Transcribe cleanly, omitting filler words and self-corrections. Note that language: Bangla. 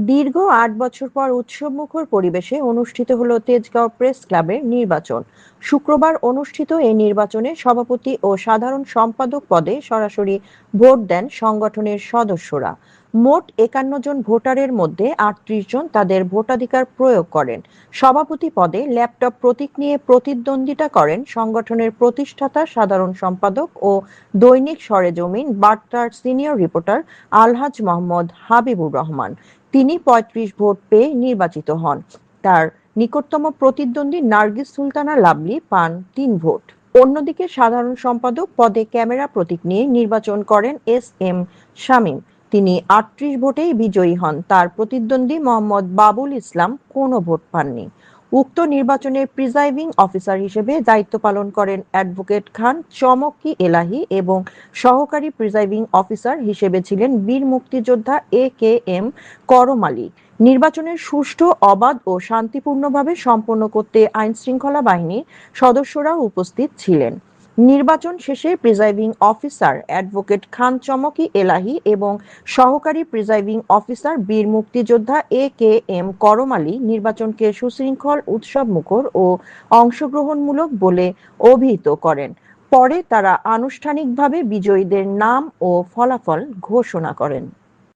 দীর্ঘ ৮ বছর পর উৎসবমুখর পরিবেশে অনুষ্ঠিত হলো তেজগাঁও প্রেস ক্লাবের নির্বাচন। শুক্রবার অনুষ্ঠিত এই নির্বাচনে সভাপতি ও সাধারণ সম্পাদক পদে সরাসরি ভোট দেন সংগঠনের সদস্যরা। মোট ৫১ জন ভোটারের মধ্যে ৩৮ জন তাদের ভোটাধিকার প্রয়োগ করেন। সভাপতি পদে ল্যাপটপ প্রতীক নিয়ে প্রতিদ্বন্দ্বিতা করেন সংগঠনের প্রতিষ্ঠাতা সাধারণ সম্পাদক ও দৈনিক সরেজমিন বার্তার সিনিয়র রিপোর্টার আলহাজ মোহাম্মদ হাবিবুর রহমান। তিনি ৩৫ ভোট পেয়ে নির্বাচিত হন। তার নিকটতম প্রতিদ্বন্দ্বী নার্গিস সুলতানা লাভলী পান ৩ ভোট। অন্যদিকে সাধারণ সম্পাদক পদে ক্যামেরা প্রতীক নিয়ে নির্বাচন করেন এস.এম. শামীম। তিনি ৩৮ ভোটেই বিজয়ী হন। তার প্রতিদ্বন্দ্বী মোহাম্মদ বাবুল ইসলাম কোনো ভোট পাননি। উক্ত নির্বাচনে প্রিজাইডিং অফিসার হিসেবে দায়িত্ব পালন করেন অ্যাডভোকেট খান চমকি এলাহী এবং সহকারী প্রিজাইডিং অফিসার হিসেবে ছিলেন বীর মুক্তিযোদ্ধা এ.কে.এম. করম আলী। নির্বাচনের সুষ্ঠু, অবাধ ও শান্তিপূর্ণভাবে সম্পন্ন করতে আইনশৃঙ্খলা বাহিনীর সদস্যরাও উপস্থিত ছিলেন। নির্বাচন শেষে প্রিজাইডিং অফিসার অ্যাডভোকেট খান চমকি এলাহী এবং সহকারী প্রিজাইডিং অফিসার বীর মুক্তিযোদ্ধা এ.কে.এম. করম আলী নির্বাচনকে সুশৃঙ্খল, উৎসবমুখর ও অংশগ্রহণমূলক বলে অভিহিত করেন। পরে তারা আনুষ্ঠানিকভাবে বিজয়ীদের নাম ও ফলাফল ঘোষণা করেন।